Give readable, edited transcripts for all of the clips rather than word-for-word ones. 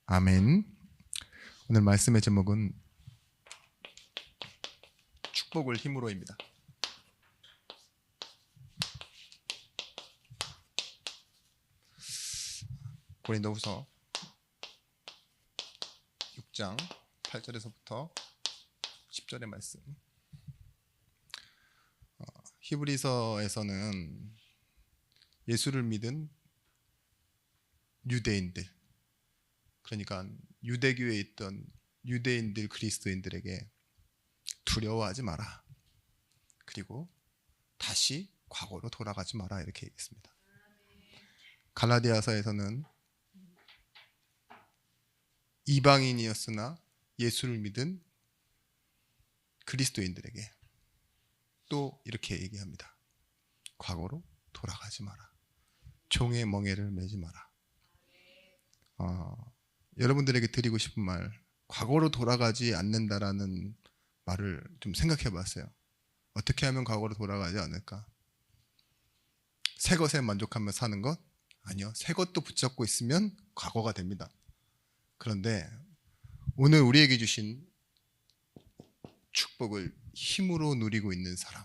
아멘. 오늘 말씀의 제목은 축복을 힘으로입니다. 고린도후서 6장 8절에서부터 10절의 말씀. 히브리서에서는 예수를 믿은 유대인들, 그러니까 유대교에 있던 유대인들, 그리스도인들에게 두려워하지 마라, 그리고 다시 과거로 돌아가지 마라, 이렇게 얘기했습니다. 갈라디아서에서는 이방인이었으나 예수를 믿은 그리스도인들에게 또 이렇게 얘기합니다. 과거로 돌아가지 마라. 종의 멍에를 매지 마라. 여러분들에게 드리고 싶은 말, 과거로 돌아가지 않는다라는 말을 좀 생각해 봤어요. 어떻게 하면 과거로 돌아가지 않을까? 새 것에 만족하며 사는 것? 아니요. 새 것도 붙잡고 있으면 과거가 됩니다. 그런데 오늘 우리에게 주신 축복을 힘으로 누리고 있는 사람,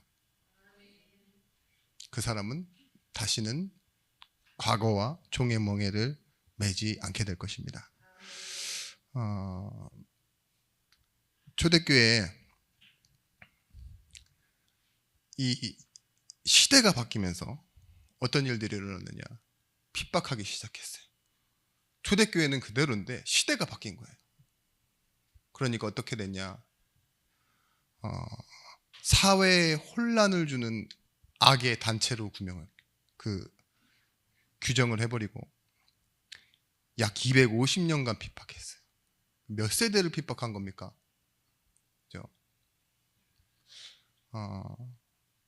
그 사람은 다시는 과거와 종의 멍에를 매지 않게 될 것입니다. 초대교회에 이 시대가 바뀌면서 어떤 일들이 일어났느냐? 핍박하기 시작했어요. 초대교회는 그대로인데 시대가 바뀐 거예요. 그러니까 어떻게 됐냐? 사회에 혼란을 주는 악의 단체로 규정을 해버리고 약 250년간 핍박했어요. 몇 세대를 핍박한 겁니까? 그죠?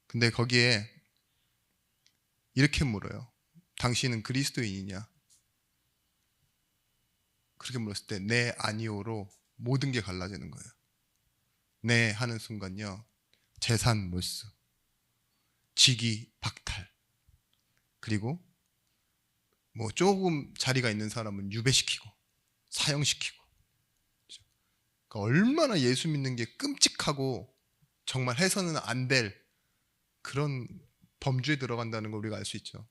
근데 거기에 이렇게 물어요. 당신은 그리스도인이냐? 그렇게 물었을 때 네, 아니오로 모든 게 갈라지는 거예요. 네 하는 순간요, 재산 몰수, 직위 박탈, 그리고 뭐 조금 자리가 있는 사람은 유배시키고 사형시키고. 그러니까 얼마나 예수 믿는 게 끔찍하고 정말 해서는 안 될 그런 범주에 들어간다는 걸 우리가 알 수 있죠.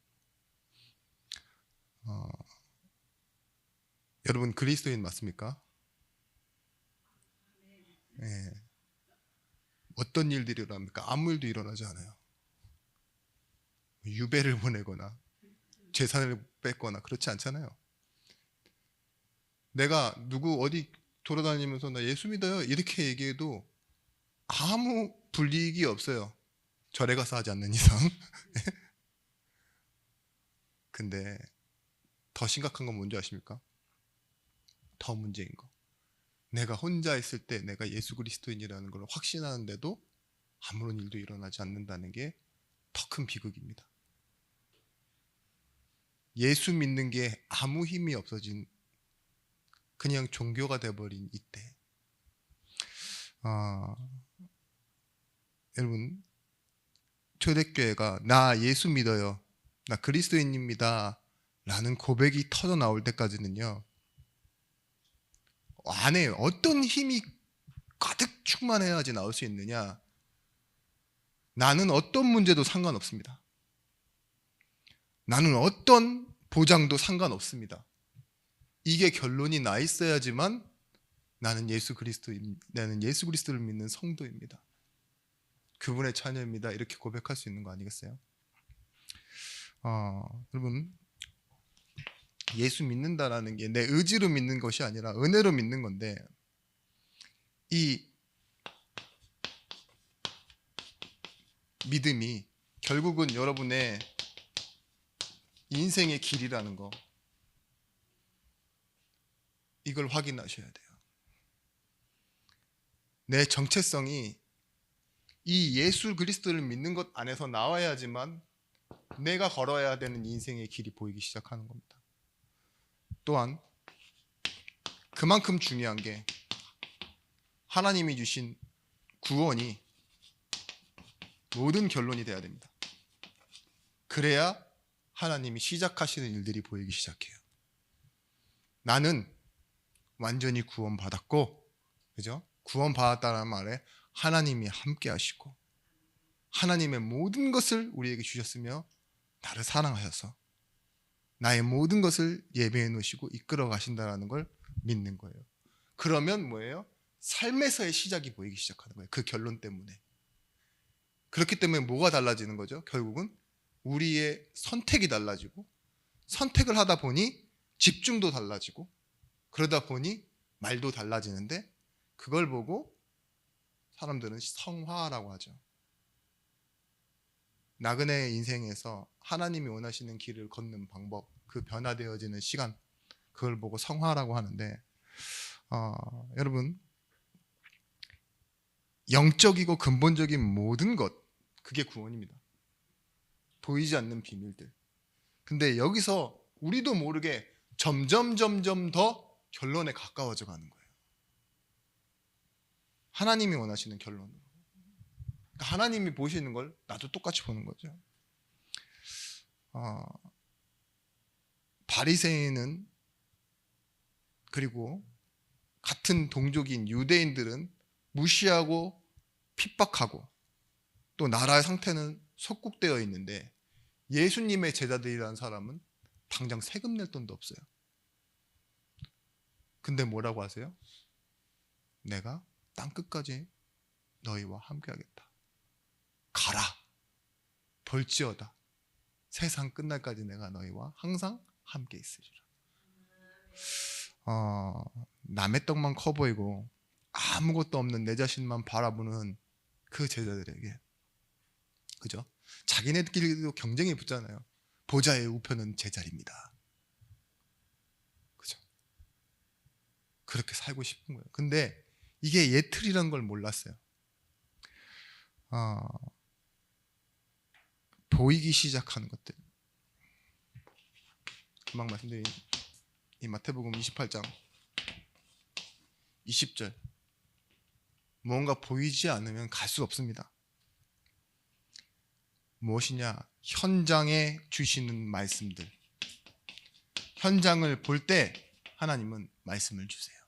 여러분 그리스도인 맞습니까? 네. 어떤 일들이 일어납니까? 아무 일도 일어나지 않아요. 유배를 보내거나 재산을 뺏거나 그렇지 않잖아요. 내가 누구 어디 돌아다니면서 나 예수 믿어요 이렇게 얘기해도 아무 불이익이 없어요. 절에 가서 하지 않는 이상. 근데 더 심각한 건 뭔지 아십니까? 더 문제인 거. 내가 혼자 있을 때 내가 예수 그리스도인이라는 걸 확신하는데도 아무런 일도 일어나지 않는다는 게 더 큰 비극입니다. 예수 믿는 게 아무 힘이 없어진 그냥 종교가 돼버린 이때, 여러분 초대교회가 나 예수 믿어요, 나 그리스도인입니다 라는 고백이 터져 나올 때까지는요, 안에 어떤 힘이 가득 충만해야지 나올 수 있느냐? 나는 어떤 문제도 상관없습니다. 나는 어떤 보장도 상관없습니다. 이게 결론이 나 있어야지만 나는 예수 그리스도를 믿는 성도입니다. 그분의 자녀입니다. 이렇게 고백할 수 있는 거 아니겠어요? 여러분 예수 믿는다라는 게 내 의지로 믿는 것이 아니라 은혜로 믿는 건데, 이 믿음이 결국은 여러분의 인생의 길이라는 거, 이걸 확인하셔야 돼요. 내 정체성이 이 예수 그리스도를 믿는 것 안에서 나와야지만 내가 걸어야 되는 인생의 길이 보이기 시작하는 겁니다. 또한 그만큼 중요한 게 하나님이 주신 구원이 모든 결론이 돼야 됩니다. 그래야 하나님이 시작하시는 일들이 보이기 시작해요. 나는 완전히 구원받았고, 그죠? 구원받았다는 말에 하나님이 함께 하시고 하나님의 모든 것을 우리에게 주셨으며 나를 사랑하셔서 나의 모든 것을 예배해 놓으시고 이끌어 가신다는 걸 믿는 거예요. 그러면 뭐예요? 삶에서의 시작이 보이기 시작하는 거예요. 그 결론 때문에. 그렇기 때문에 뭐가 달라지는 거죠? 결국은 우리의 선택이 달라지고, 선택을 하다 보니 집중도 달라지고, 그러다 보니 말도 달라지는데, 그걸 보고 사람들은 성화라고 하죠. 나그네의 인생에서 하나님이 원하시는 길을 걷는 방법, 그 변화되어지는 시간, 그걸 보고 성화라고 하는데, 여러분, 영적이고 근본적인 모든 것, 그게 구원입니다. 보이지 않는 비밀들. 근데 여기서 우리도 모르게 점점 더 결론에 가까워져 가는 거예요. 하나님이 원하시는 결론으로. 그러니까 하나님이 보시는 걸 나도 똑같이 보는 거죠. 바리새인은, 그리고 같은 동족인 유대인들은 무시하고 핍박하고 또 나라의 상태는 속국되어 있는데, 예수님의 제자들이라는 사람은 당장 세금 낼 돈도 없어요. 근데 뭐라고 하세요? 내가 땅끝까지 너희와 함께하겠다. 가라. 볼지어다. 세상 끝날까지 내가 너희와 항상 함께 있으리라. 남의 떡만 커 보이고 아무것도 없는 내 자신만 바라보는 그 제자들에게, 그죠? 자기네들끼리도 경쟁이 붙잖아요. 보좌의 우편은 제자리입니다. 그죠? 그렇게 살고 싶은 거예요. 근데 이게 예틀이라는 걸 몰랐어요. 보이기 시작하는 것들. 금방 말씀드린 이 마태복음 28장 20절. 뭔가 보이지 않으면 갈 수 없습니다. 무엇이냐? 현장에 주시는 말씀들. 현장을 볼 때 하나님은 말씀을 주세요.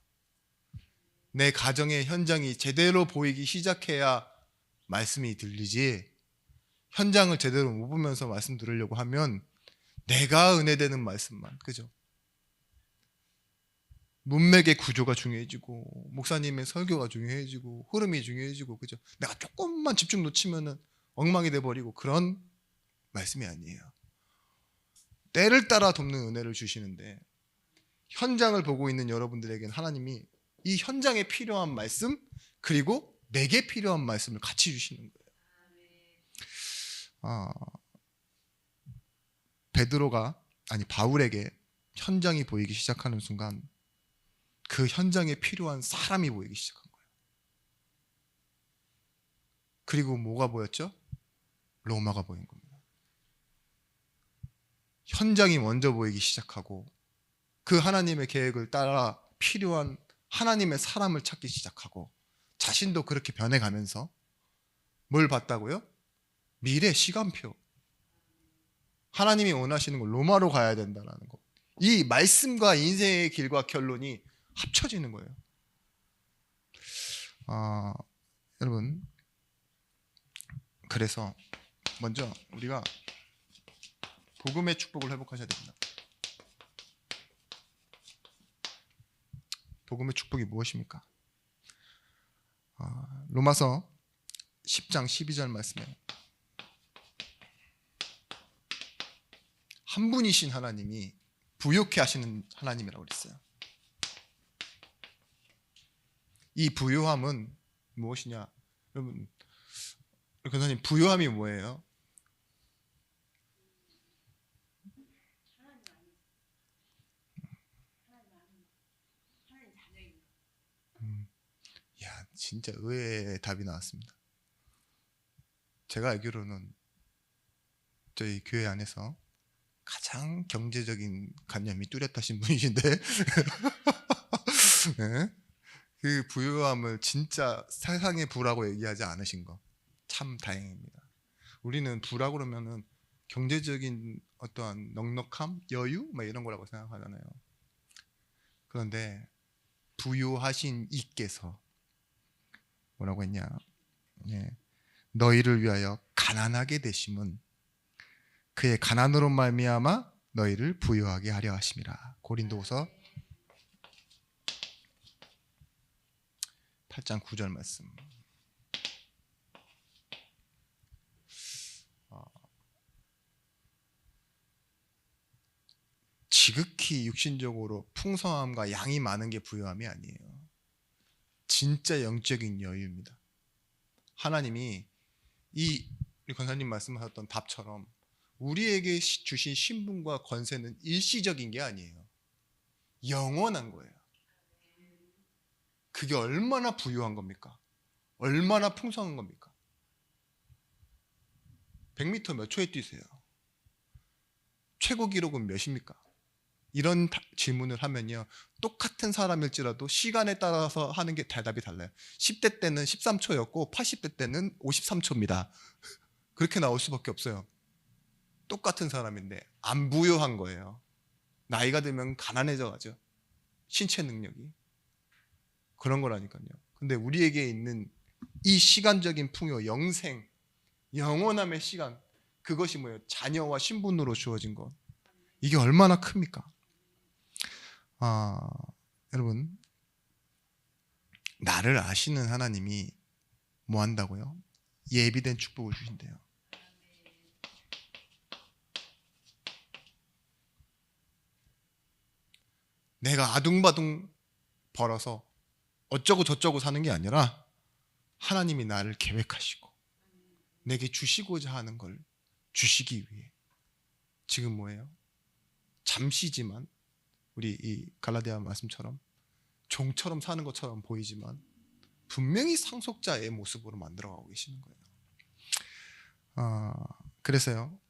내 가정의 현장이 제대로 보이기 시작해야 말씀이 들리지, 현장을 제대로 못 보면서 말씀 들으려고 하면 내가 은혜되는 말씀만, 그죠? 문맥의 구조가 중요해지고 목사님의 설교가 중요해지고 흐름이 중요해지고, 그죠? 내가 조금만 집중 놓치면은 엉망이 돼버리고, 그런 말씀이 아니에요. 때를 따라 돕는 은혜를 주시는데, 현장을 보고 있는 여러분들에게는 하나님이 이 현장에 필요한 말씀, 그리고 내게 필요한 말씀을 같이 주시는 거예요. 바울에게 현장이 보이기 시작하는 순간 그 현장에 필요한 사람이 보이기 시작한 거예요. 그리고 뭐가 보였죠? 로마가 보인 겁니다. 현장이 먼저 보이기 시작하고, 그 하나님의 계획을 따라 필요한 하나님의 사람을 찾기 시작하고, 자신도 그렇게 변해가면서 뭘 봤다고요? 미래 시간표. 하나님이 원하시는 걸 로마로 가야 된다는 거. 이 말씀과 인생의 길과 결론이 합쳐지는 거예요. 여러분, 그래서 먼저 우리가 복음의 축복을 회복하셔야 됩니다. 복음의 축복이 무엇입니까? 로마서 10장 12절 말씀에 한 분이신 하나님이 부요케 하시는 하나님이라고 그랬어요. 이 부요함은 무엇이냐? 여러분, 교사님, 부요함이 뭐예요? 야, 진짜 의외의 답이 나왔습니다. 제가 알기로는 저희 교회 안에서 가장 경제적인 관념이 뚜렷하신 분이신데 네? 그 부유함을 진짜 세상의 부라고 얘기하지 않으신 거 참 다행입니다. 우리는 부라고 그러면은 경제적인 어떠한 넉넉함, 여유 막 이런 거라고 생각하잖아요. 그런데 부요하신 이께서 뭐라고 했냐? 예. 너희를 위하여 가난하게 되심은 그의 가난으로 말미암아 너희를 부요하게 하려 하심이라. 고린도후서 8장 9절 말씀. 지극히 육신적으로 풍성함과 양이 많은 게 부요함이 아니에요. 진짜 영적인 여유입니다. 하나님이 우리 권사님 말씀하셨던 답처럼 우리에게 주신 신분과 권세는 일시적인 게 아니에요. 영원한 거예요. 그게 얼마나 부유한 겁니까? 얼마나 풍성한 겁니까? 100m 몇 초에 뛰세요? 최고 기록은 몇입니까? 이런 질문을 하면요, 똑같은 사람일지라도 시간에 따라서 하는 게 대답이 달라요. 10대 때는 13초였고 80대 때는 53초입니다. 그렇게 나올 수밖에 없어요. 똑같은 사람인데 안 부유한 거예요. 나이가 들면 가난해져 가죠. 신체 능력이. 그런 거라니까요. 근데 우리에게 있는 이 시간적인 풍요, 영생, 영원함의 시간, 그것이 뭐예요? 자녀와 신분으로 주어진 것. 이게 얼마나 큽니까? 여러분, 나를 아시는 하나님이 뭐 한다고요? 예비된 축복을 주신대요. 내가 아둥바둥 벌어서 어쩌고 저쩌고 사는 게 아니라 하나님이 나를 계획하시고 내게 주시고자 하는 걸 주시기 위해 지금 뭐예요? 잠시지만 우리 이 갈라디아 말씀처럼 종처럼 사는 것처럼 보이지만 분명히 상속자의 모습으로 만들어가고 계시는 거예요. 그래서요,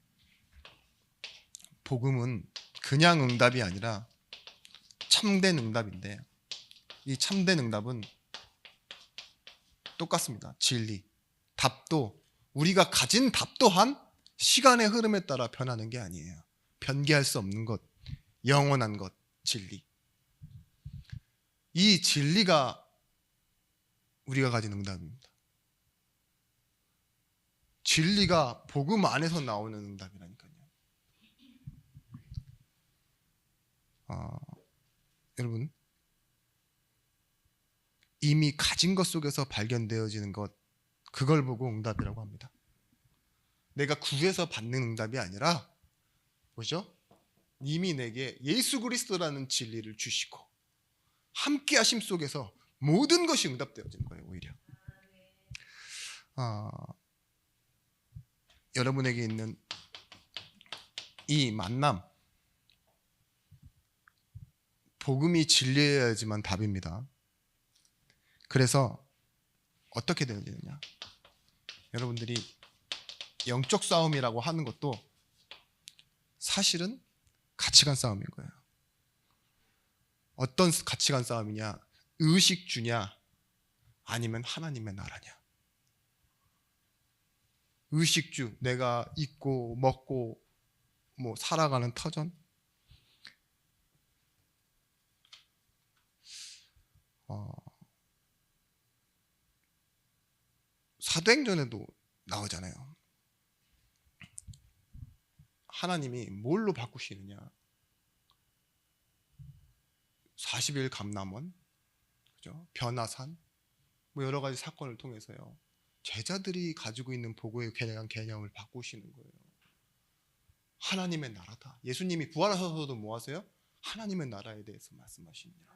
복음은 그냥 응답이 아니라 참된 응답인데, 이 참된 응답은 똑같습니다. 진리, 답도, 우리가 가진 답 또한 시간의 흐름에 따라 변하는 게 아니에요. 변개할 수 없는 것, 영원한 것, 진리. 이 진리가 우리가 가진 응답입니다. 진리가 복음 안에서 나오는 응답이라니까요. 여러분, 이미 가진 것 속에서 발견되어지는 것, 그걸 보고 응답이라고 합니다. 내가 구해서 받는 응답이 아니라 뭐죠? 이미 내게 예수 그리스도라는 진리를 주시고 함께 하심 속에서 모든 것이 응답되어지는 거예요. 오히려 여러분에게 있는 이 만남, 복음이 진리여야지만 답입니다. 그래서 어떻게 되느냐, 여러분들이 영적 싸움이라고 하는 것도 사실은 가치관 싸움인 거예요. 어떤 가치관 싸움이냐? 의식주냐 아니면 하나님의 나라냐. 의식주, 내가 입고 먹고 뭐 살아가는 터전. 사도행전에도 나오잖아요. 하나님이 뭘로 바꾸시느냐? 40일 감남원, 그죠? 변화산, 뭐 여러 가지 사건을 통해서요, 제자들이 가지고 있는 복음에 대한 개념을 바꾸시는 거예요. 하나님의 나라다. 예수님이 부활하셔서도 뭐 하세요? 하나님의 나라에 대해서 말씀하십니다.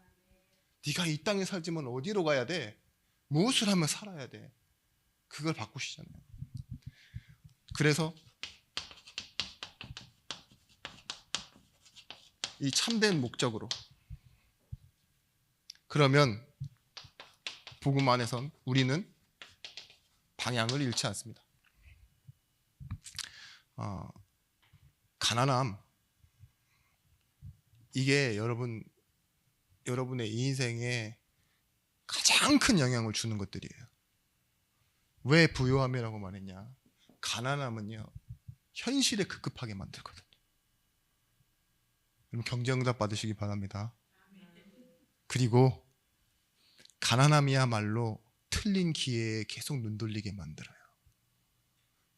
네가 이 땅에 살지만 어디로 가야 돼? 무엇을 하면 살아야 돼? 그걸 바꾸시잖아요. 그래서 이 참된 목적으로, 그러면 복음 안에선 우리는 방향을 잃지 않습니다. 가난함, 이게 여러분의 인생에 가장 큰 영향을 주는 것들이에요. 왜 부요함이라고 말했냐? 가난함은요, 현실에 급급하게 만들거든요. 여러분, 경제응답 받으시기 바랍니다. 그리고 가난함이야말로 틀린 기회에 계속 눈 돌리게 만들어요.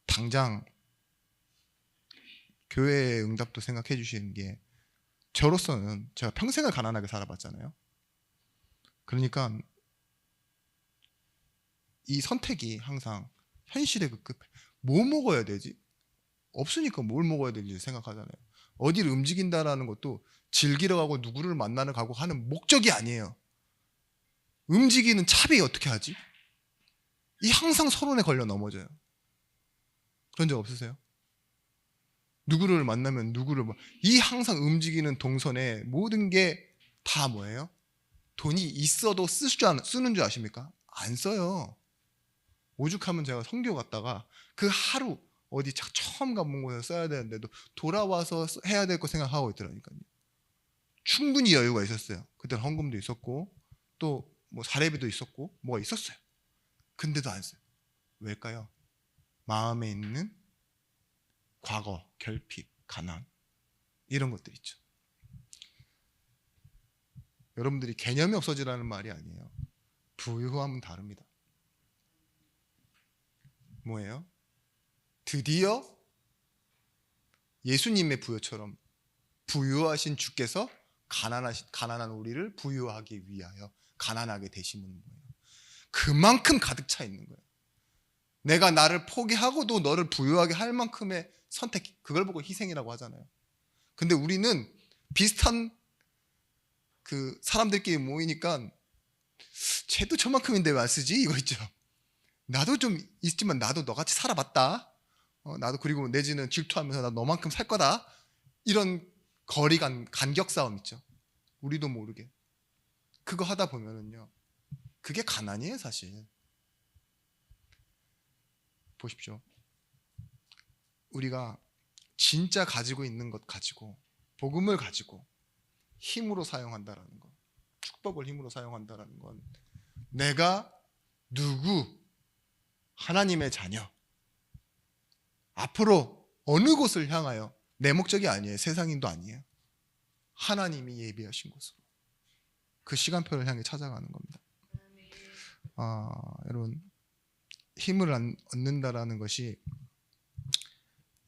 당장 교회의 응답도 생각해 주시는 게, 저로서는 제가 평생을 가난하게 살아봤잖아요. 그러니까 이 선택이 항상 현실에 급급해. 뭐 먹어야 되지? 없으니까 뭘 먹어야 되지 생각하잖아요. 어디를 움직인다라는 것도 즐기러 가고 누구를 만나러 가고 하는 목적이 아니에요. 움직이는 차비 어떻게 하지? 이 항상 서론에 걸려 넘어져요. 그런 적 없으세요? 누구를 만나면 이 항상 움직이는 동선에 모든 게 다 뭐예요? 돈이 있어도 쓰는 줄 아십니까? 안 써요. 오죽하면 제가 선교 갔다가 그 하루 어디 처음 가본 곳에서 써야 되는데도 돌아와서 해야 될 거 생각하고 있더라니까요. 충분히 여유가 있었어요. 그때 헌금도 있었고 또 뭐 사례비도 있었고 뭐가 있었어요. 근데도 안 써요. 왜일까요? 마음에 있는 과거, 결핍, 가난 이런 것들 있죠. 여러분들이 개념이 없어지라는 말이 아니에요. 부유함은 다릅니다. 뭐예요? 드디어 예수님의 부여처럼 부유하신 주께서 가난한 우리를 부유하기 위하여 가난하게 되심은 뭐예요? 그만큼 가득 차 있는 거예요. 내가 나를 포기하고도 너를 부유하게 할 만큼의 선택, 그걸 보고 희생이라고 하잖아요. 근데 우리는 비슷한 그 사람들끼리 모이니까 쟤도 저만큼인데 왜 안 쓰지? 이거 있죠. 나도 좀 있지만 나도 너같이 살아봤다. 나도 그리고 내지는 질투하면서 나 너만큼 살 거다. 이런 간격 싸움 있죠. 우리도 모르게. 그거 하다 보면은요. 그게 가난이에요, 사실. 보십시오. 우리가 진짜 가지고 있는 것 가지고 복음을 가지고 힘으로 사용한다라는 것, 축복을 힘으로 사용한다라는 건 내가 누구 하나님의 자녀 앞으로 어느 곳을 향하여 내 목적이 아니에요. 세상인도 아니에요. 하나님이 예비하신 곳으로 그 시간표를 향해 찾아가는 겁니다. 여러분 힘을 얻는다라는 것이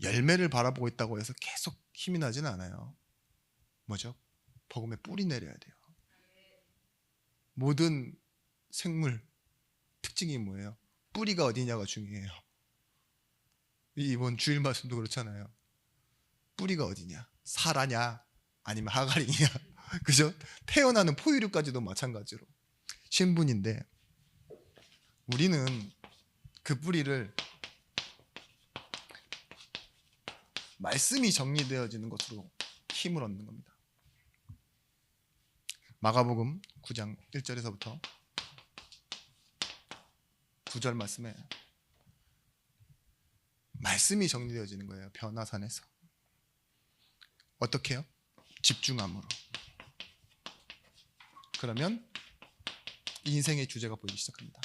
열매를 바라보고 있다고 해서 계속 힘이 나지는 않아요. 뭐죠? 복음에 뿌리 내려야 돼요. 모든 생물 특징이 뭐예요? 뿌리가 어디냐가 중요해요. 이번 주일 말씀도 그렇잖아요. 뿌리가 어디냐? 사라냐? 아니면 하갈이냐? 그죠? 태어나는 포유류까지도 마찬가지로 신분인데 우리는 그 뿌리를 말씀이 정리되어지는 것으로 힘을 얻는 겁니다. 마가복음 9장 1절에서부터 9절 말씀에 말씀이 정리되어지는 거예요. 변화산에서. 어떻게 해요? 집중함으로. 그러면 인생의 주제가 보이기 시작합니다.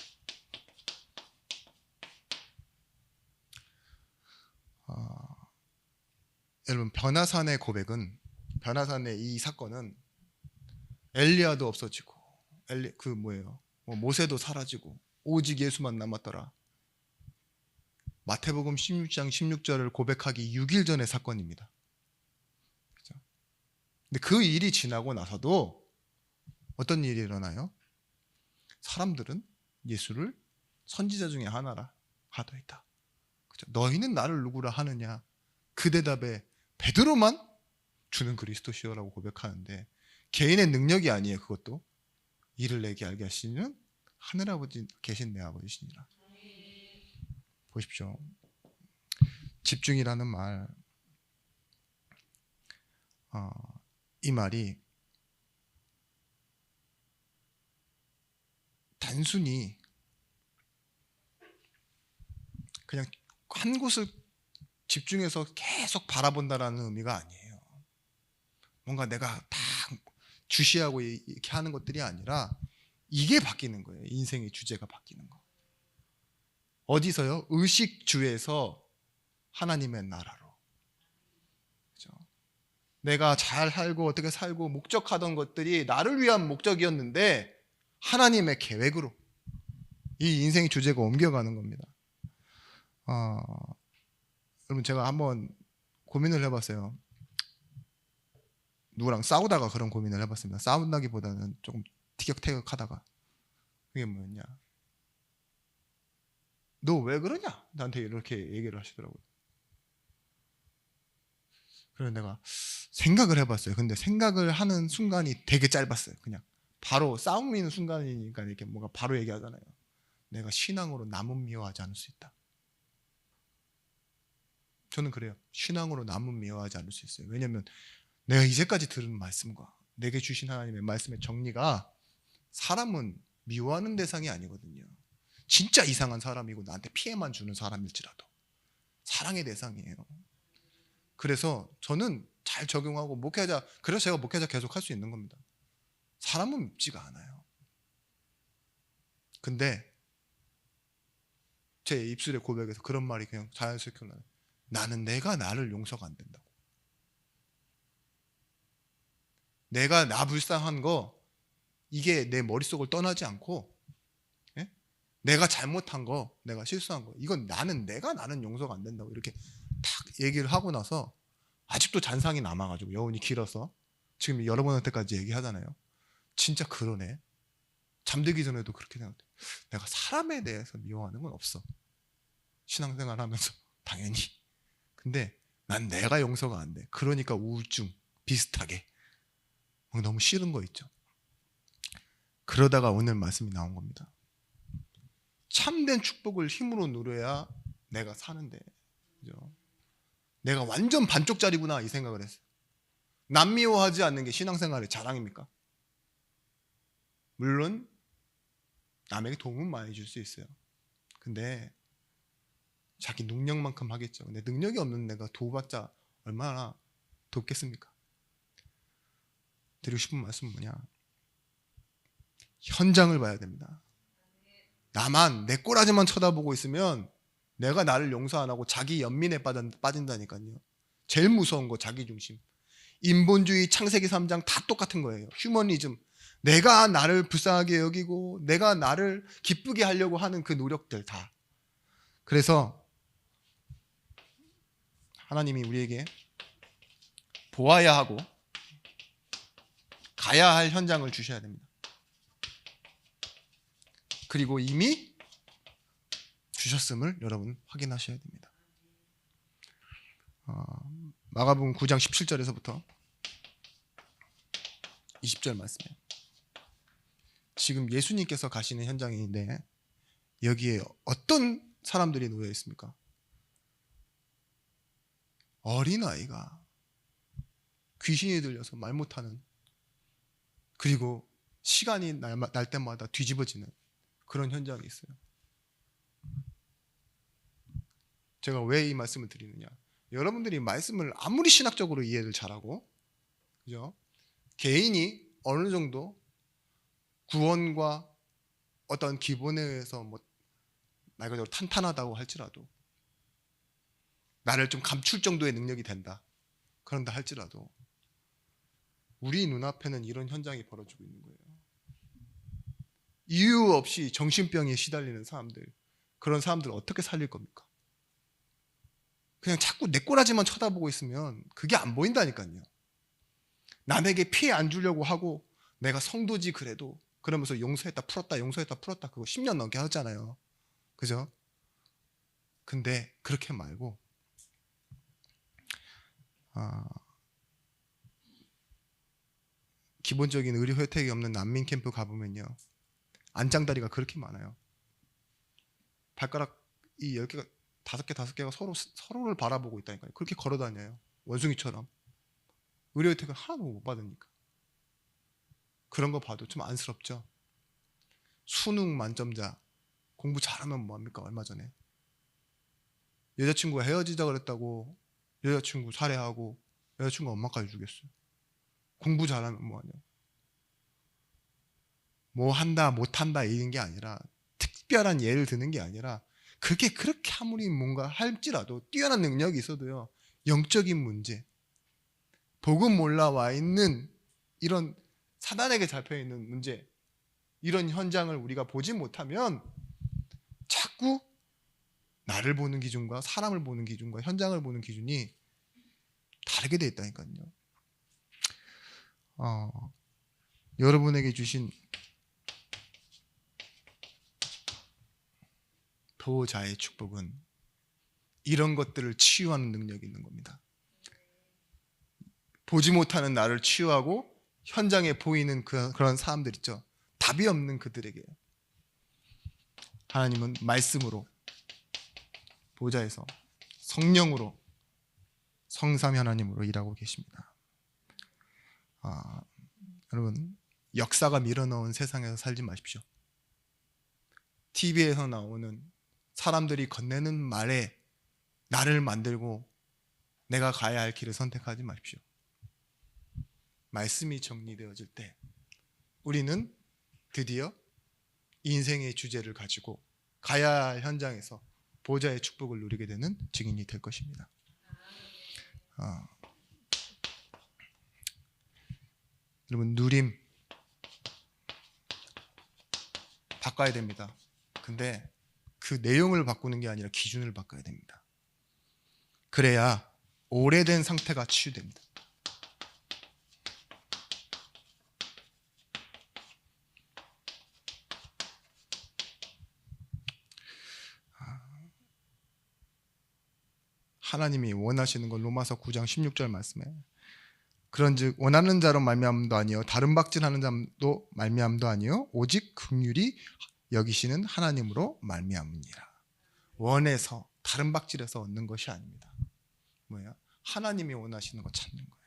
여러분 변화산의 고백은, 변화산의 이 사건은 엘리야도 없어지고 모세도 사라지고 오직 예수만 남았더라. 마태복음 16장 16절을 고백하기 6일 전의 사건입니다. 그렇죠? 근데 그 일이 지나고 나서도 어떤 일이 일어나요? 사람들은 예수를 선지자 중에 하나라 하더이다. 그렇죠? 너희는 나를 누구라 하느냐? 그 대답에 베드로만 주는 그리스도시여라고 고백하는데 개인의 능력이 아니에요. 그것도 이를 내게 알게 하시는 하늘아버지 계신 내 아버지시니라. 보십시오. 집중이라는 말, 이 말이 단순히 그냥 한 곳을 집중해서 계속 바라본다라는 의미가 아니에요. 뭔가 내가 다 주시하고 이렇게 하는 것들이 아니라 이게 바뀌는 거예요. 인생의 주제가 바뀌는 거. 어디서요? 의식주에서 하나님의 나라로. 그렇죠? 내가 잘 살고 어떻게 살고 목적하던 것들이 나를 위한 목적이었는데 하나님의 계획으로 이 인생의 주제가 옮겨가는 겁니다. 여러분, 제가 한번 고민을 해봤어요. 누구랑 싸우다가 그런 고민을 해봤습니다. 싸운다기보다는 조금 티격태격하다가, 그게 뭐였냐, 너 왜 그러냐? 나한테 이렇게 얘기를 하시더라고요. 그래서 내가 생각을 해봤어요. 근데 생각을 하는 순간이 되게 짧았어요. 그냥 바로 싸움이는 순간이니까 이렇게 뭔가 바로 얘기하잖아요. 내가 신앙으로 남은 미워하지 않을 수 있다. 저는 그래요. 신앙으로 남은 미워하지 않을 수 있어요. 왜냐하면 내가 이제까지 들은 말씀과 내게 주신 하나님의 말씀의 정리가 사람은 미워하는 대상이 아니거든요. 진짜 이상한 사람이고 나한테 피해만 주는 사람일지라도 사랑의 대상이에요. 그래서 저는 잘 적용하고 목회자, 그래서 제가 목회자 계속 할 수 있는 겁니다. 사람은 밉지가 않아요. 근데 제 입술의 고백에서 그런 말이 그냥 자연스럽게 나요. 나는 내가 나를 용서가 안 된다고. 내가 나 불쌍한 거 이게 내 머릿속을 떠나지 않고, 예? 내가 잘못한 거, 내가 실수한 거, 이건 내가 나는 용서가 안 된다고 이렇게 탁 얘기를 하고 나서 아직도 잔상이 남아가지고 여운이 길어서 지금 여러분한테까지 얘기하잖아요. 진짜 그러네. 잠들기 전에도 그렇게 생각해. 내가 사람에 대해서 미워하는 건 없어. 신앙생활 하면서 당연히. 근데 난 내가 용서가 안 돼. 그러니까 우울증 비슷하게 너무 싫은 거 있죠. 그러다가 오늘 말씀이 나온 겁니다. 참된 축복을 힘으로 누려야 내가 사는데, 그죠? 내가 완전 반쪽짜리구나 이 생각을 했어요. 남 미워하지 않는 게 신앙생활의 자랑입니까? 물론 남에게 도움은 많이 줄 수 있어요. 근데 자기 능력만큼 하겠죠. 근데 능력이 없는 내가 도와봤자 얼마나 돕겠습니까? 드리고 싶은 말씀은 뭐냐, 현장을 봐야 됩니다. 나만 내 꼬라지만 쳐다보고 있으면 내가 나를 용서 안 하고 자기 연민에 빠진다니까요. 제일 무서운 거 자기중심. 인본주의, 창세기 3장 다 똑같은 거예요. 휴머니즘. 내가 나를 불쌍하게 여기고 내가 나를 기쁘게 하려고 하는 그 노력들 다. 그래서 하나님이 우리에게 보아야 하고 가야 할 현장을 주셔야 됩니다. 그리고 이미 주셨음을 여러분 확인하셔야 됩니다. 마가복음 9장 17절에서부터 20절 말씀이에요. 지금 예수님께서 가시는 현장인데 여기에 어떤 사람들이 놓여 있습니까? 어린아이가 귀신이 들려서 말 못하는, 그리고 시간이 날 때마다 뒤집어지는 그런 현장이 있어요. 제가 왜 이 말씀을 드리느냐, 여러분들이 말씀을 아무리 신학적으로 이해를 잘하고, 그죠? 개인이 어느 정도 구원과 어떤 기본에 의해서 말 그대로 탄탄하다고 할지라도, 나를 좀 감출 정도의 능력이 된다, 그런다 할지라도 우리 눈앞에는 이런 현장이 벌어지고 있는 거예요. 이유 없이 정신병에 시달리는 사람들, 그런 사람들을 어떻게 살릴 겁니까? 그냥 자꾸 내 꼬라지만 쳐다보고 있으면 그게 안 보인다니까요. 남에게 피해 안 주려고 하고 내가 성도지 그래도 그러면서 용서했다 풀었다 용서했다 풀었다 그거 10년 넘게 하잖아요. 그죠? 근데 그렇게 말고 기본적인 의료 혜택이 없는 난민 캠프 가보면요, 안장다리가 그렇게 많아요. 발가락 이 10개가 5개가 서로를 바라보고 있다니까요. 그렇게 걸어 다녀요. 원숭이처럼. 의료 혜택을 하나도 못 받으니까. 그런 거 봐도 좀 안쓰럽죠. 수능 만점자 공부 잘하면 뭐합니까? 얼마 전에 여자친구가 헤어지자 그랬다고 여자친구 살해하고 여자친구 엄마까지 죽였어요. 공부 잘하면 뭐하냐. 뭐 한다 못한다 이런 게 아니라, 특별한 예를 드는 게 아니라, 그게 그렇게 아무리 뭔가 할지라도 뛰어난 능력이 있어도요, 영적인 문제, 복음 몰라와 있는 이런 사단에게 잡혀있는 문제, 이런 현장을 우리가 보지 못하면 자꾸 나를 보는 기준과 사람을 보는 기준과 현장을 보는 기준이 다르게 돼 있다니까요. 여러분에게 주신 보호자의 축복은 이런 것들을 치유하는 능력이 있는 겁니다. 보지 못하는 나를 치유하고 현장에 보이는 그런 사람들 있죠. 답이 없는 그들에게 하나님은 말씀으로, 보좌에서 성령으로, 성삼위 하나님으로 일하고 계십니다. 여러분, 역사가 밀어넣은 세상에서 살지 마십시오. TV에서 나오는 사람들이 건네는 말에 나를 만들고 내가 가야 할 길을 선택하지 마십시오. 말씀이 정리되어질 때 우리는 드디어 인생의 주제를 가지고 가야 할 현장에서 보좌의 축복을 누리게 되는 증인이 될 것입니다. 여러분, 누림 바꿔야 됩니다. 근데 그 내용을 바꾸는 게 아니라 기준을 바꿔야 됩니다. 그래야 오래된 상태가 치유됩니다. 하나님이 원하시는 건 로마서 9장 16절 말씀에 그런즉 원하는 자로 말미암음도 아니요 다른 박질하는 자도 말미암음도 아니요 오직 긍휼히 여기시는 하나님으로 말미암으니라. 원해서 다른 박질해서 얻는 것이 아닙니다. 뭐야? 하나님이 원하시는 거 찾는 거예요.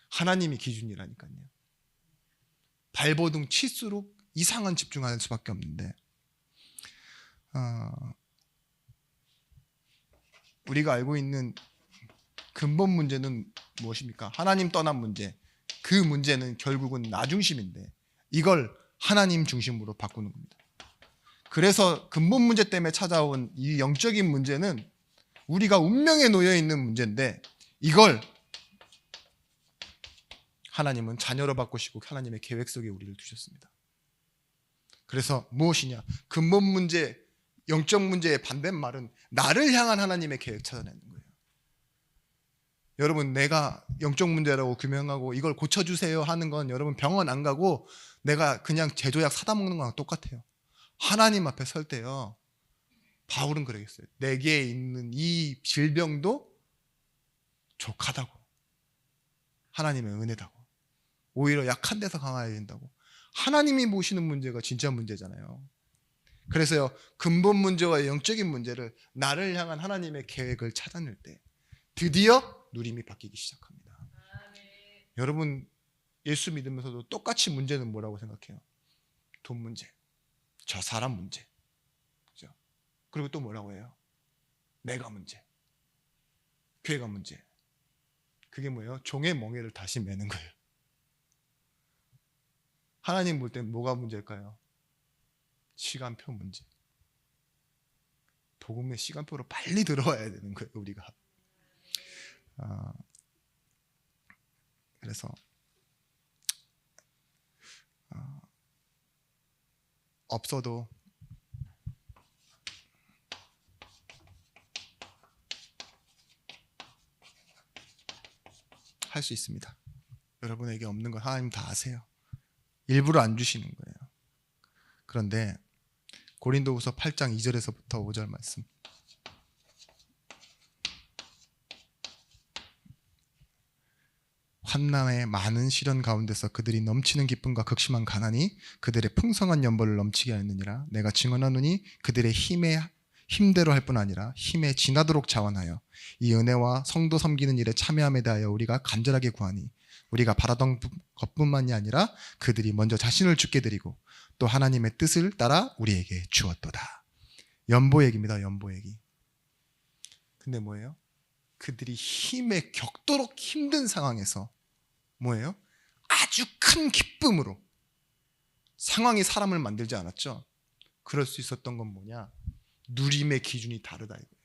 하나님이 기준이라니까요. 발버둥 칠수록 이상한 집중하는 수밖에 없는데 우리가 알고 있는 근본 문제는 무엇입니까? 하나님 떠난 문제. 그 문제는 결국은 나 중심인데 이걸 하나님 중심으로 바꾸는 겁니다. 그래서 근본 문제 때문에 찾아온 이 영적인 문제는 우리가 운명에 놓여 있는 문제인데 이걸 하나님은 자녀로 바꾸시고 하나님의 계획 속에 우리를 두셨습니다. 그래서 무엇이냐? 근본 문제, 영적 문제의 반대말은 나를 향한 하나님의 계획 찾아내는 거예요. 여러분, 내가 영적 문제라고 규명하고 이걸 고쳐주세요 하는 건 여러분 병원 안 가고 내가 그냥 제조약 사다 먹는 거랑 똑같아요. 하나님 앞에 설 때요, 바울은 그러겠어요. 내게 있는 이 질병도 족하다고, 하나님의 은혜다고, 오히려 약한 데서 강화해야 된다고. 하나님이 보시는 문제가 진짜 문제잖아요. 그래서요, 근본 문제와 영적인 문제를 나를 향한 하나님의 계획을 찾아낼 때 드디어 누림이 바뀌기 시작합니다. 여러분, 예수 믿으면서도 똑같이 문제는 뭐라고 생각해요? 돈 문제, 저 사람 문제, 그죠? 그리고 또 뭐라고 해요? 내가 문제, 교회가 문제. 그게 뭐예요? 종의 멍에를 다시 매는 거예요. 하나님 볼 땐 뭐가 문제일까요? 시간표 문제. 복음의 시간표로 빨리 들어와야 되는 거예요, 우리가. 그래서 없어도 할 수 있습니다. 여러분에게 없는 건 하나님 다 아세요. 일부러 안 주시는 거예요. 그런데 고린도후서 8장 2절에서부터 5절 말씀. 환난의 많은 시련 가운데서 그들이 넘치는 기쁨과 극심한 가난이 그들의 풍성한 연보를 넘치게 하였느니라. 내가 증언하노니 그들의 힘대로 할 뿐 아니라 힘에 지나도록 자원하여 이 은혜와 성도 섬기는 일에 참여함에 대하여 우리가 간절하게 구하니 우리가 바라던 것뿐만이 아니라 그들이 먼저 자신을 주께 드리고 또 하나님의 뜻을 따라 우리에게 주었도다. 연보 얘기입니다. 연보 얘기. 근데 뭐예요? 그들이 힘에 격도록 힘든 상황에서 뭐예요? 아주 큰 기쁨으로. 상황이 사람을 만들지 않았죠. 그럴 수 있었던 건 뭐냐? 누림의 기준이 다르다 이거예요.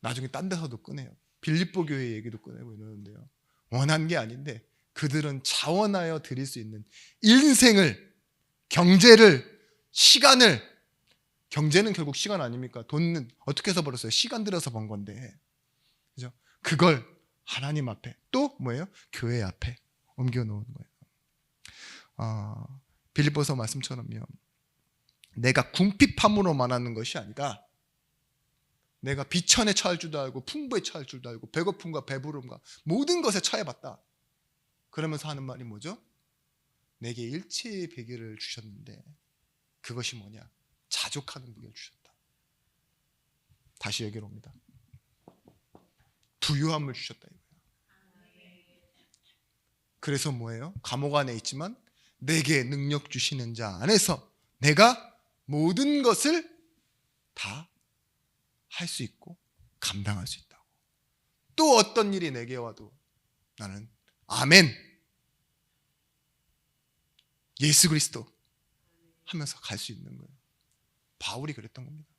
나중에 딴 데서도 꺼내요. 빌립보 교회 얘기도 꺼내고 이러는데요, 원한 게 아닌데 그들은 자원하여 드릴 수 있는 인생을, 경제를, 시간을, 경제는 결국 시간 아닙니까? 돈은 어떻게 해서 벌었어요? 시간 들여서 번 건데, 그죠? 그걸 하나님 앞에, 또 뭐예요? 교회 앞에 옮겨 놓은 거예요. 빌립보서 말씀처럼요, 내가 궁핍함으로만 하는 것이 아니라 내가 비천에 처할 줄도 알고 풍부에 처할 줄도 알고 배고픔과 배부름과 모든 것에 처해봤다. 그러면서 하는 말이 뭐죠? 내게 일체의 비결을 주셨는데 그것이 뭐냐? 자족하는 비결을 주셨다. 다시 얘기를 옵니다. 부유함을 주셨다 이거예요. 그래서 뭐예요? 감옥 안에 있지만 내게 능력 주시는 자 안에서 내가 모든 것을 다 할 수 있고 감당할 수 있다고. 또 어떤 일이 내게 와도 나는 아멘, 예수 그리스도 하면서 갈 수 있는 거예요. 바울이 그랬던 겁니다.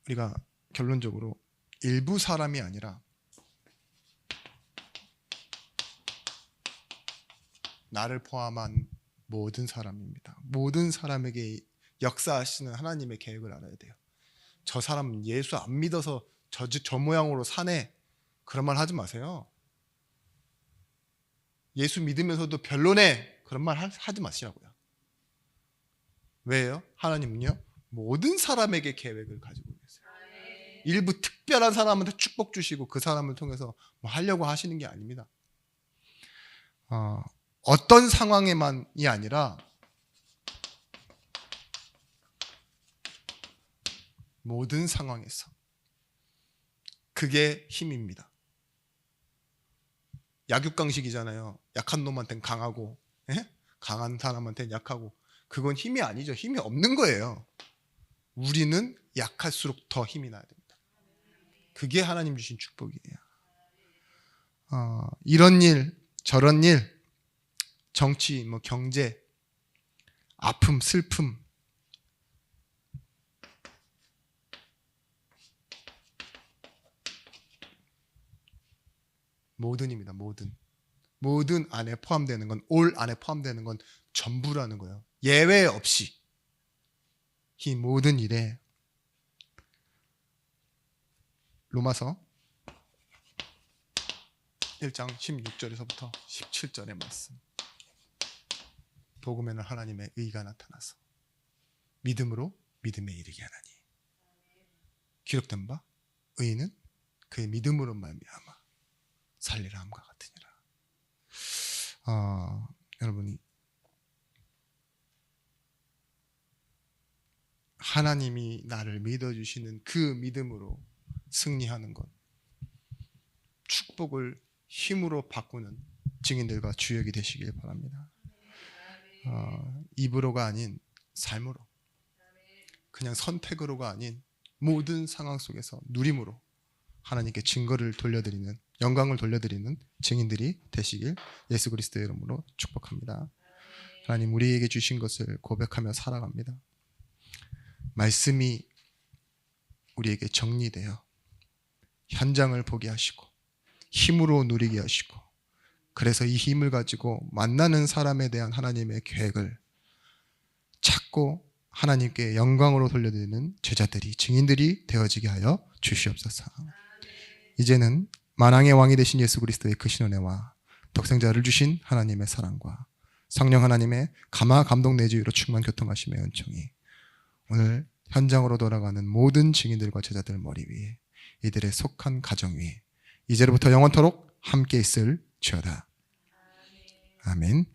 우리가 결론적으로 일부 사람이 아니라 나를 포함한 모든 사람입니다. 모든 사람에게 역사하시는 하나님의 계획을 알아야 돼요. 저 사람은 예수 안 믿어서 저 모양으로 사네, 그런 말 하지 마세요. 예수 믿으면서도 별로네, 그런 말 하지 마시라고요. 왜요? 하나님은요, 모든 사람에게 계획을 가지고 계세요. 일부 특별한 사람한테 축복 주시고 그 사람을 통해서 뭐 하려고 하시는 게 아닙니다. 어떤 상황에만이 아니라 모든 상황에서. 그게 힘입니다. 약육강식이잖아요. 약한 놈한테는 강하고, 강한 사람한테는 약하고. 그건 힘이 아니죠. 힘이 없는 거예요. 우리는 약할수록 더 힘이 나야 됩니다. 그게 하나님 주신 축복이에요. 이런 일, 저런 일, 정치, 경제, 아픔, 슬픔, 모든입니다. 모든 안에 포함되는 건, 올 안에 포함되는 건 전부라는 거예요. 예외 없이 이 모든 일에 로마서 1장 16절에서부터 17절의 말씀. 복음에는 하나님의 의가 나타나서 믿음으로 믿음에 이르게 하나니 기록된 바 의인은 그의 믿음으로 말미암아 살리라 함과 같으니라. 여러분, 하나님이 나를 믿어주시는 그 믿음으로 승리하는 것, 축복을 힘으로 바꾸는 증인들과 주역이 되시길 바랍니다. 입으로가 아닌 삶으로, 그냥 선택으로가 아닌 모든 상황 속에서 누림으로 하나님께 증거를 돌려드리는, 영광을 돌려드리는 증인들이 되시길 예수 그리스도의 이름으로 축복합니다. 하나님, 우리에게 주신 것을 고백하며 살아갑니다. 말씀이 우리에게 정리되어 현장을 보게 하시고 힘으로 누리게 하시고, 그래서 이 힘을 가지고 만나는 사람에 대한 하나님의 계획을 찾고 하나님께 영광으로 돌려드리는 제자들이, 증인들이 되어지게 하여 주시옵소서. 이제는 만왕의 왕이 되신 예수 그리스도의 크신 은혜와 독생자를 주신 하나님의 사랑과 성령 하나님의 감화 감동 내주의로 충만 교통하심의 은총이 오늘 현장으로 돌아가는 모든 증인들과 제자들 머리 위에, 이들의 속한 가정 위에 이제로부터 영원토록 함께 있을지어다. 아멘.